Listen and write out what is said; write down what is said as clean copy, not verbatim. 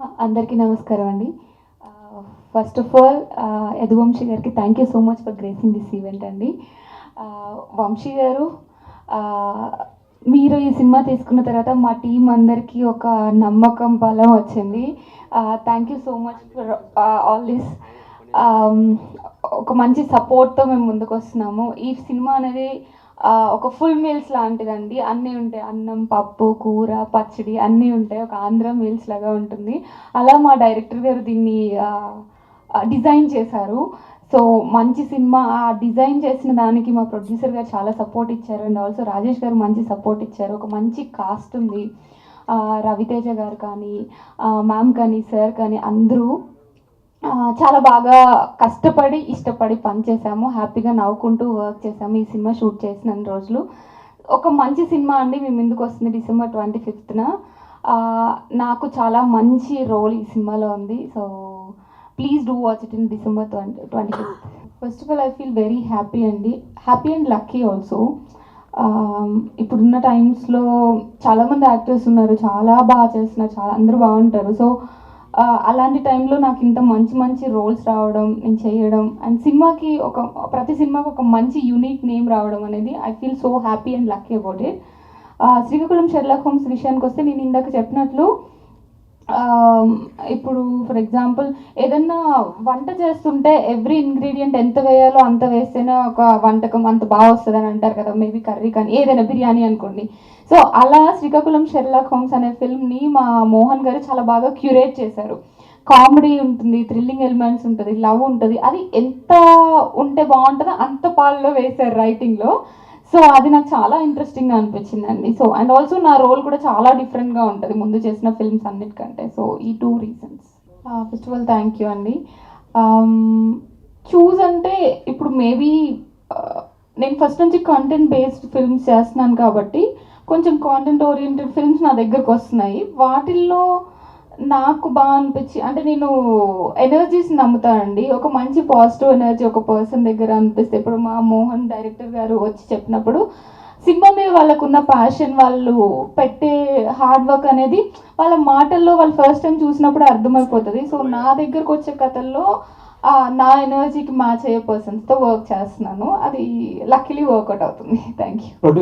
అందరికీ నమస్కారం అండి. ఫస్ట్ ఆఫ్ ఆల్ యదువంశీ గారికి thank you so much for gracing this event అండి. వంశీ గారు, మీరు ఈ సినిమా తీసుకున్న తర్వాత మా టీం అందరికీ ఒక నమ్మకం బలం వచ్చింది. Thank you so much for all this. ఒక మంచి సపోర్ట్తో మేము ముందుకు వస్తున్నాము. ఈ సినిమా అనేది ఒక ఫుల్ మీల్స్ లాంటిదండి. అన్నీ ఉంటాయి, అన్నం, పప్పు, కూర, పచ్చడి అన్నీ ఉంటాయి. ఒక ఆంధ్ర మీల్స్ లాగా ఉంటుంది. అలా మా డైరెక్టర్ గారు దీన్ని డిజైన్ చేశారు. సో మంచి సినిమా. ఆ డిజైన్ చేసిన దానికి మా ప్రొడ్యూసర్ గారు చాలా సపోర్ట్ ఇచ్చారు. అండ్ ఆల్సో రాజేష్ గారు మంచి సపోర్ట్ ఇచ్చారు. ఒక మంచి కాస్ట్ ఉంది. రవితేజ గారు కానీ, మ్యామ్ కానీ, సార్ కానీ అందరూ చాలా బాగా కష్టపడి ఇష్టపడి పనిచేసాము. హ్యాపీగా నవ్వుకుంటూ వర్క్ చేసాము ఈ సినిమా షూట్ చేసిన రోజులు. ఒక మంచి సినిమా అండి మీ ముందుకు వస్తుంది December 25th. నాకు చాలా మంచి రోల్ ఈ సినిమాలో ఉంది. So please do watch it in December 25th. First of all I feel very happy అండి. Happy and lucky also. ఇప్పుడున్న టైమ్స్లో చాలామంది యాక్టర్స్ ఉన్నారు, చాలా బాగా చేస్తున్నారు, చాలా అందరూ బాగుంటారు. సో అలాంటి టైంలో నాకు ఇంత మంచి మంచి రోల్స్ రావడం, నేను చేయడం, అండ్ సినిమాకి ప్రతి సినిమాకి ఒక మంచి యూనిక్ నేమ్ రావడం అనేది I feel so happy and lucky about it. Srikakulam Sherlock Holmes విషయానికి వస్తే, నేను ఇందాక చెప్పినట్లు ఇప్పుడు ఫర్ ఎగ్జాంపుల్ ఏదన్నా వంట చేస్తుంటే ఎవ్రీ ఇంగ్రీడియంట్ ఎంత వేయాలో అంత వేస్తేనే ఒక వంటకం అంత బాగా వస్తుంది అని అంటారు కదా. మేబీ కర్రీ కానీ ఏదైనా బిర్యానీ అనుకోండి. సో అలా శ్రీకాకుళం షెర్లాక్ హోమ్స్ అనే ఫిల్మ్ని మా మోహన్ గారు చాలా బాగా క్యూరేట్ చేశారు. కామెడీ ఉంటుంది, థ్రిల్లింగ్ ఎలిమెంట్స్ ఉంటుంది, లవ్ ఉంటుంది. అది ఎంత ఉంటే బాగుంటుందో అంత పాల్లో వేశారు రైటింగ్లో. సో అది నాకు చాలా ఇంట్రెస్టింగ్గా అనిపించిందండి. సో అండ్ ఆల్సో నా రోల్ కూడా చాలా డిఫరెంట్గా ఉంటుంది ముందు చేసిన ఫిల్మ్స్ అన్నిటికంటే. సో ఈ 2 reasons. First of all thank you అండి. చూస్ అంటే ఇప్పుడు మేబీ నేను ఫస్ట్ నుంచి కంటెంట్ బేస్డ్ ఫిల్మ్స్ చేస్తున్నాను కాబట్టి కొంచెం కాంటెంట్ ఓరియంటెడ్ ఫిల్మ్స్ నా దగ్గరకు వస్తున్నాయి. వాటిల్లో నాకు బాగా అనిపించి, అంటే నేను ఎనర్జీస్ నమ్ముతానండి. ఒక మంచి పాజిటివ్ ఎనర్జీ ఒక పర్సన్ దగ్గర అనిపిస్తే, ఇప్పుడు మా మోహన్ డైరెక్టర్ గారు వచ్చి చెప్పినప్పుడు సినిమా మీద వాళ్ళకున్న ప్యాషన్, వాళ్ళు పెట్టే హార్డ్ వర్క్ అనేది వాళ్ళ మాటల్లో వాళ్ళు ఫస్ట్ టైం చూసినప్పుడు అర్థమైపోతుంది. సో నా దగ్గరకు వచ్చే కథల్లో నా ఎనర్జీకి మ్యాచ్ అయ్యే పర్సన్స్తో వర్క్ చేస్తున్నాను. అది లక్కీలీ వర్కౌట్ అవుతుంది. Thank you.